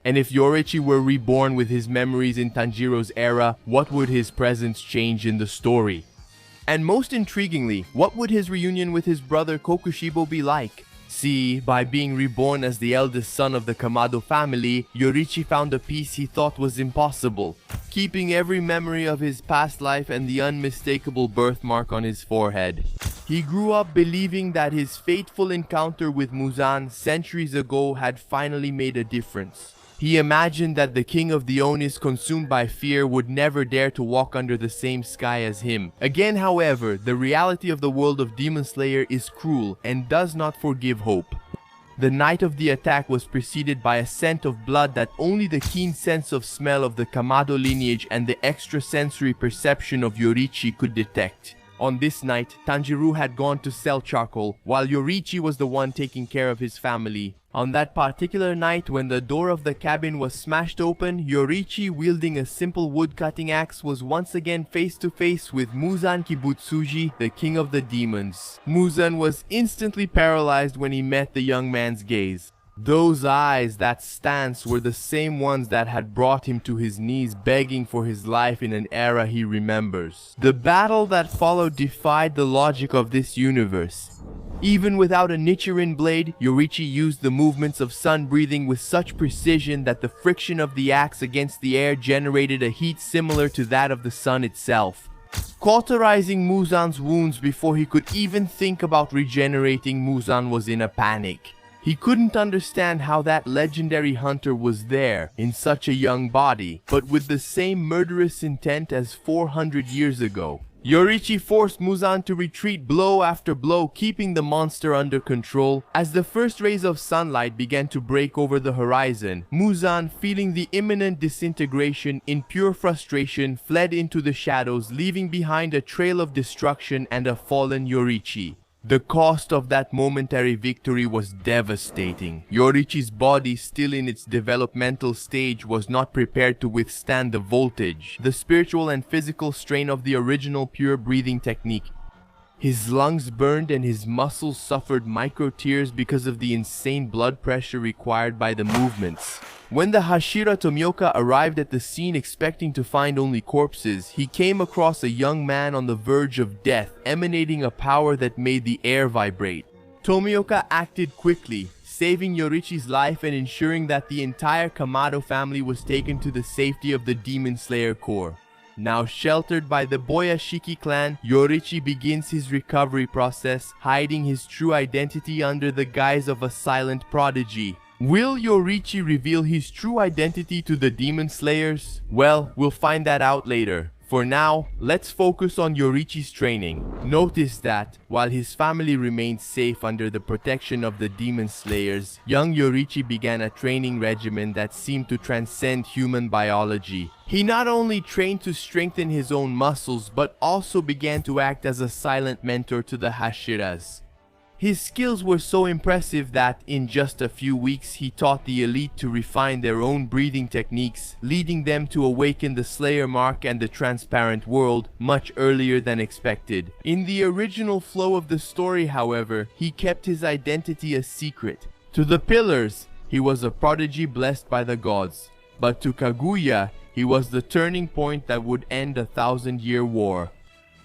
And if Yorichi were reborn with his memories in Tanjiro's era, what would his presence change in the story? And most intriguingly, what would his reunion with his brother Kokushibo be like? See, by being reborn as the eldest son of the Kamado family, Yorichi found a peace he thought was impossible, keeping every memory of his past life and the unmistakable birthmark on his forehead. He grew up believing that his fateful encounter with Muzan centuries ago had finally made a difference. He imagined that the king of the Onis, consumed by fear, would never dare to walk under the same sky as him. Again, however, the reality of the world of Demon Slayer is cruel and does not forgive hope. The night of the attack was preceded by a scent of blood that only the keen sense of smell of the Kamado lineage and the extrasensory perception of Yorichi could detect. On this night, Tanjiro had gone to sell charcoal, while Yorichi was the one taking care of his family. On that particular night, when the door of the cabin was smashed open, Yorichi, wielding a simple wood-cutting axe, was once again face to face with Muzan Kibutsuji, the king of the demons. Muzan was instantly paralyzed when he met the young man's gaze. Those eyes, that stance, were the same ones that had brought him to his knees begging for his life in an era he remembers. The battle that followed defied the logic of this universe. Even without a Nichiren blade, Yorichi used the movements of sun breathing with such precision that the friction of the axe against the air generated a heat similar to that of the sun itself. Cauterizing Muzan's wounds before he could even think about regenerating, Muzan was in a panic. He couldn't understand how that legendary hunter was there in such a young body, but with the same murderous intent as 400 years ago. Yorichi forced Muzan to retreat blow after blow, keeping the monster under control. As the first rays of sunlight began to break over the horizon, Muzan, feeling the imminent disintegration, in pure frustration, fled into the shadows, leaving behind a trail of destruction and a fallen Yorichi. The cost of that momentary victory was devastating. Yorichi's body, still in its developmental stage, was not prepared to withstand the voltage, the spiritual and physical strain of the original pure breathing technique. His lungs burned and his muscles suffered micro-tears because of the insane blood pressure required by the movements. When the Hashira Tomioka arrived at the scene expecting to find only corpses, he came across a young man on the verge of death, emanating a power that made the air vibrate. Tomioka acted quickly, saving Yorichi's life and ensuring that the entire Kamado family was taken to the safety of the Demon Slayer Corps. Now sheltered by the Boyashiki clan, Yorichi begins his recovery process, hiding his true identity under the guise of a silent prodigy. Will Yorichi reveal his true identity to the Demon Slayers? Well, we'll find that out later. For now, let's focus on Yorichi's training. Notice that, while his family remained safe under the protection of the Demon Slayers, young Yorichi began a training regimen that seemed to transcend human biology. He not only trained to strengthen his own muscles, but also began to act as a silent mentor to the Hashiras. His skills were so impressive that, in just a few weeks, he taught the elite to refine their own breathing techniques, leading them to awaken the Slayer mark and the transparent world much earlier than expected. In the original flow of the story, however, he kept his identity a secret. To the Pillars, he was a prodigy blessed by the gods, but to Kaguya, he was the turning point that would end a 1,000-year war.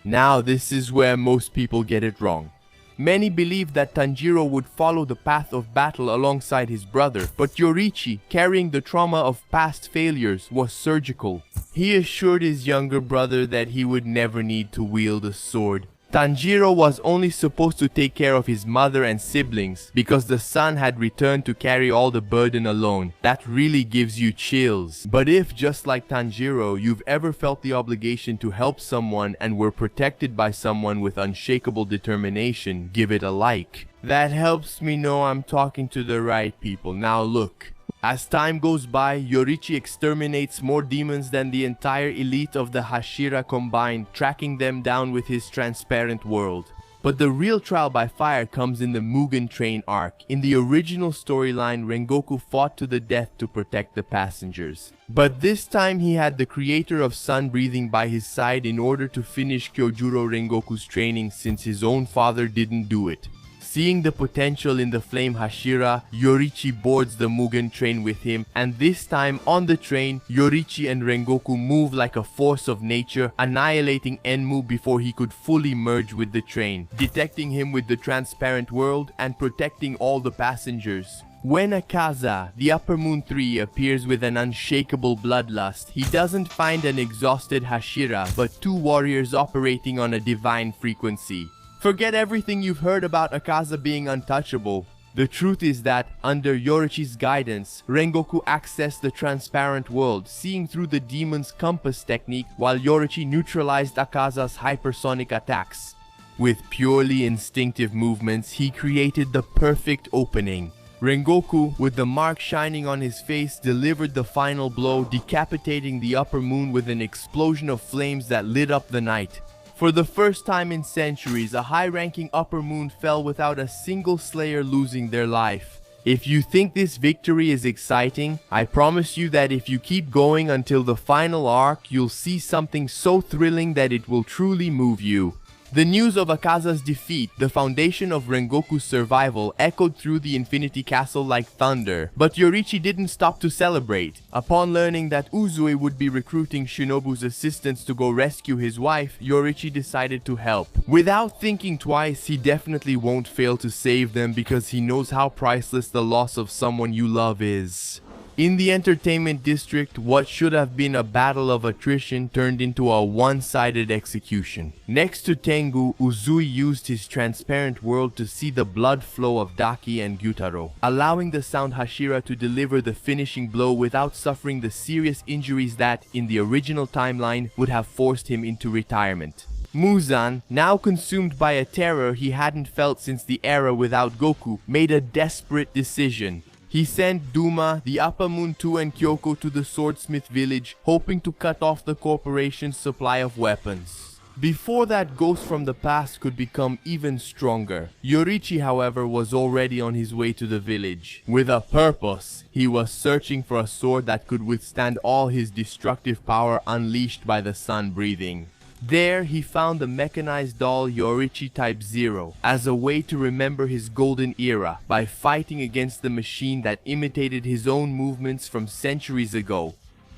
Now this is where most people get it wrong. Many believed that Tanjiro would follow the path of battle alongside his brother, but Yorichi, carrying the trauma of past failures, was surgical. He assured his younger brother that he would never need to wield a sword. Tanjiro was only supposed to take care of his mother and siblings because the son had returned to carry all the burden alone. That really gives you chills. But if, just like Tanjiro, you've ever felt the obligation to help someone and were protected by someone with unshakable determination, give it a like. That helps me know I'm talking to the right people. Now look. As time goes by, Yorichi exterminates more demons than the entire elite of the Hashira combined, tracking them down with his transparent world. But the real trial by fire comes in the Mugen train arc. In the original storyline, Rengoku fought to the death to protect the passengers. But this time he had the creator of sun breathing by his side in order to finish Kyojuro Rengoku's training, since his own father didn't do it. Seeing the potential in the flame Hashira, Yoriichi boards the Mugen train with him, and this time on the train, Yoriichi and Rengoku move like a force of nature, annihilating Enmu before he could fully merge with the train, detecting him with the transparent world and protecting all the passengers. When Akaza, the Upper Moon 3, appears with an unshakable bloodlust, he doesn't find an exhausted Hashira, but two warriors operating on a divine frequency. Forget everything you've heard about Akaza being untouchable. The truth is that, under Yorichi's guidance, Rengoku accessed the transparent world, seeing through the demon's compass technique, while Yoriichi neutralized Akaza's hypersonic attacks. With purely instinctive movements, he created the perfect opening. Rengoku, with the mark shining on his face, delivered the final blow, decapitating the Upper Moon with an explosion of flames that lit up the night. For the first time in centuries, a high-ranking Upper Moon fell without a single Slayer losing their life. If you think this victory is exciting, I promise you that if you keep going until the final arc, you'll see something so thrilling that it will truly move you. The news of Akaza's defeat, the foundation of Rengoku's survival, echoed through the Infinity Castle like thunder, but Yoriichi didn't stop to celebrate. Upon learning that Uzui would be recruiting Shinobu's assistants to go rescue his wife, Yoriichi decided to help. Without thinking twice, he definitely won't fail to save them because he knows how priceless the loss of someone you love is. In the entertainment district, what should have been a battle of attrition turned into a one-sided execution. Next to Tengu, Uzui used his transparent world to see the blood flow of Daki and Gyutaro, allowing the Sound Hashira to deliver the finishing blow without suffering the serious injuries that, in the original timeline, would have forced him into retirement. Muzan, now consumed by a terror he hadn't felt since the era without Goku, made a desperate decision. He sent Duma, the Upper Moon 2 and Kyoko to the Swordsmith village, hoping to cut off the corporation's supply of weapons. Before that ghost from the past could become even stronger, Yoriichi, however, was already on his way to the village. With a purpose, he was searching for a sword that could withstand all his destructive power unleashed by the sun breathing. There, he found the mechanized doll Yoriichi Type 0 as a way to remember his golden era by fighting against the machine that imitated his own movements from centuries ago.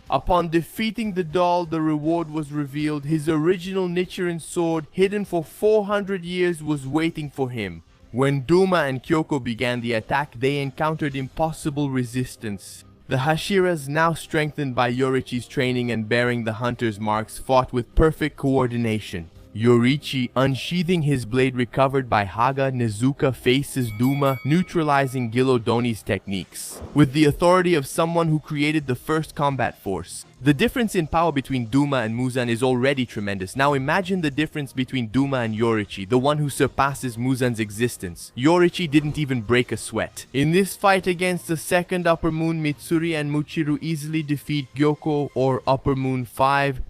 Upon defeating the doll, the reward was revealed. His original Nichiren sword, hidden for 400 years, was waiting for him. When Duma and Kyoko began the attack, they encountered impossible resistance. The Hashiras, now strengthened by Yoriichi's training and bearing the hunter's marks, fought with perfect coordination. Yoriichi, unsheathing his blade recovered by Haga Nezuka, faces Duma, neutralizing Gilodoni's techniques, with the authority of someone who created the first combat force. The difference in power between Duma and Muzan is already tremendous. Now imagine the difference between Duma and Yoriichi, the one who surpasses Muzan's existence. Yoriichi didn't even break a sweat. In this fight against the second Upper Moon, Mitsuri and Muchiru easily defeat Gyoko, or Upper Moon 5.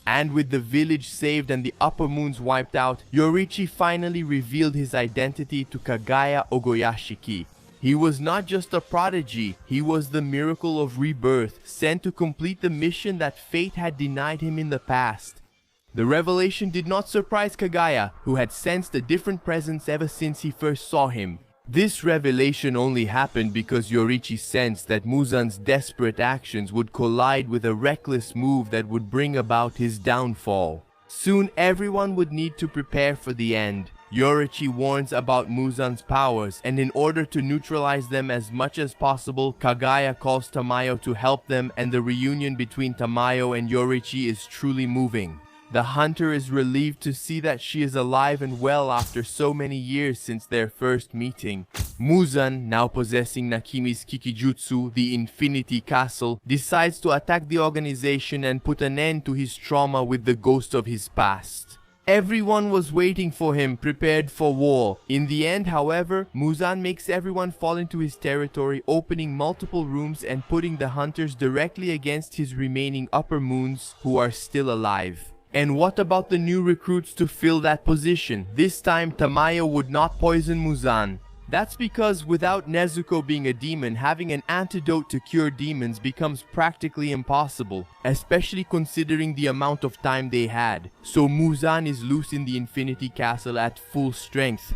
And with the village saved and the Upper Moons wiped out, Yoriichi finally revealed his identity to Kagaya Ogoyashiki. He was not just a prodigy, he was the miracle of rebirth, sent to complete the mission that fate had denied him in the past. The revelation did not surprise Kagaya, who had sensed a different presence ever since he first saw him. This revelation only happened because Yoriichi sensed that Muzan's desperate actions would collide with a reckless move that would bring about his downfall. Soon everyone would need to prepare for the end. Yoriichi warns about Muzan's powers, and in order to neutralize them as much as possible, Kagaya calls Tamayo to help them, and the reunion between Tamayo and Yoriichi is truly moving. The hunter is relieved to see that she is alive and well after so many years since their first meeting. Muzan, now possessing Nakimi's Kikijutsu, the Infinity Castle, decides to attack the organization and put an end to his trauma with the ghost of his past. Everyone was waiting for him, prepared for war. In the end, however, Muzan makes everyone fall into his territory, opening multiple rooms and putting the hunters directly against his remaining Upper Moons who are still alive. And what about the new recruits to fill that position? This time, Tamayo would not poison Muzan. That's because without Nezuko being a demon, having an antidote to cure demons becomes practically impossible, especially considering the amount of time they had. So Muzan is loose in the Infinity Castle at full strength.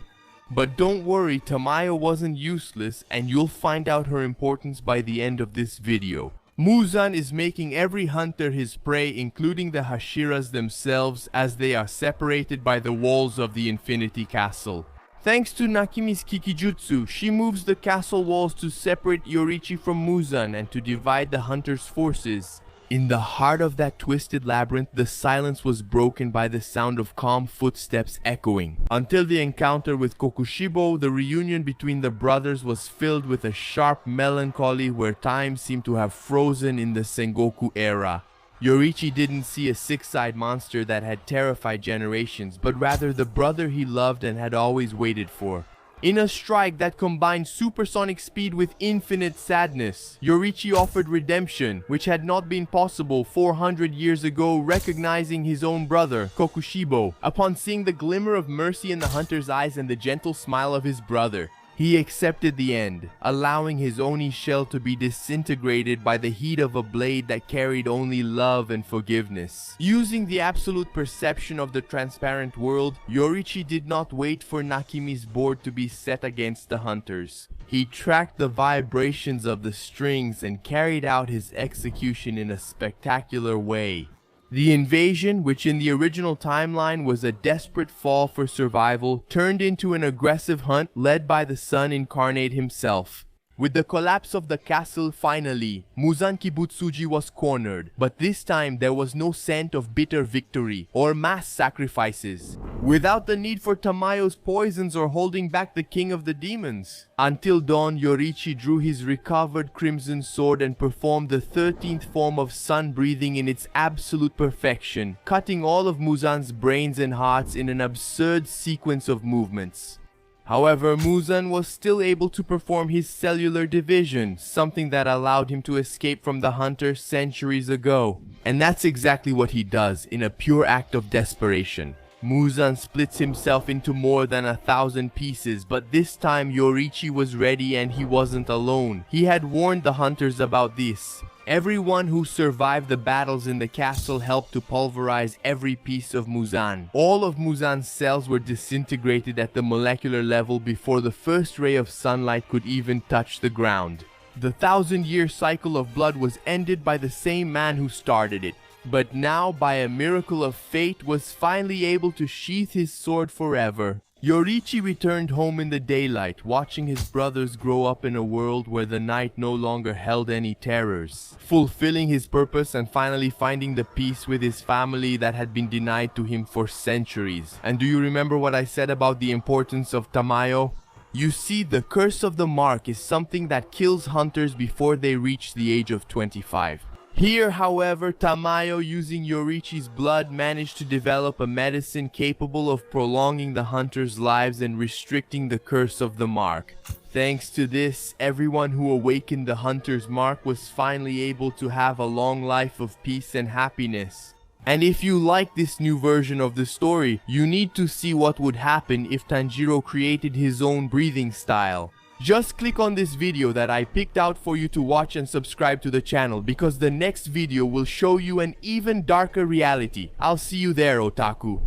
But don't worry, Tamayo wasn't useless, and you'll find out her importance by the end of this video. Muzan is making every hunter his prey, including the Hashiras themselves, as they are separated by the walls of the Infinity Castle. Thanks to Nakimi's Kikijutsu, she moves the castle walls to separate Yoriichi from Muzan and to divide the hunters' forces. In the heart of that twisted labyrinth, the silence was broken by the sound of calm footsteps echoing. Until the encounter with Kokushibo, the reunion between the brothers was filled with a sharp melancholy where time seemed to have frozen in the Sengoku era. Yoriichi didn't see a six-eyed monster that had terrified generations, but rather the brother he loved and had always waited for. In a strike that combined supersonic speed with infinite sadness, Yoriichi offered redemption, which had not been possible 400 years ago, recognizing his own brother, Kokushibo. Upon seeing the glimmer of mercy in the hunter's eyes and the gentle smile of his brother, he accepted the end, allowing his Oni shell to be disintegrated by the heat of a blade that carried only love and forgiveness. Using the absolute perception of the transparent world, Yoriichi did not wait for Nakimi's board to be set against the hunters. He tracked the vibrations of the strings and carried out his execution in a spectacular way. The invasion, which in the original timeline was a desperate fall for survival, turned into an aggressive hunt led by the Sun Incarnate himself. With the collapse of the castle finally, Muzan Kibutsuji was cornered, but this time there was no scent of bitter victory or mass sacrifices, without the need for Tamayo's poisons or holding back the king of the demons. Until dawn, Yoriichi drew his recovered crimson sword and performed the 13th form of sun breathing in its absolute perfection, cutting all of Muzan's brains and hearts in an absurd sequence of movements. However, Muzan was still able to perform his cellular division, something that allowed him to escape from the hunter centuries ago. And that's exactly what he does in a pure act of desperation. Muzan splits himself into more than 1,000 pieces, but this time Yoriichi was ready and he wasn't alone. He had warned the hunters about this. Everyone who survived the battles in the castle helped to pulverize every piece of Muzan. All of Muzan's cells were disintegrated at the molecular level before the first ray of sunlight could even touch the ground. The 1,000-year cycle of blood was ended by the same man who started it, but now, by a miracle of fate, was finally able to sheath his sword forever. Yoriichi returned home in the daylight, watching his brothers grow up in a world where the night no longer held any terrors, fulfilling his purpose and finally finding the peace with his family that had been denied to him for centuries. And do you remember what I said about the importance of Tamayo? You see, the curse of the mark is something that kills hunters before they reach the age of 25. Here, however, Tamayo, using Yoriichi's blood, managed to develop a medicine capable of prolonging the hunters' lives and restricting the curse of the mark. Thanks to this, everyone who awakened the hunter's mark was finally able to have a long life of peace and happiness. And if you like this new version of the story, you need to see what would happen if Tanjiro created his own breathing style. Just click on this video that I picked out for you to watch and subscribe to the channel, because the next video will show you an even darker reality. I'll see you there, otaku.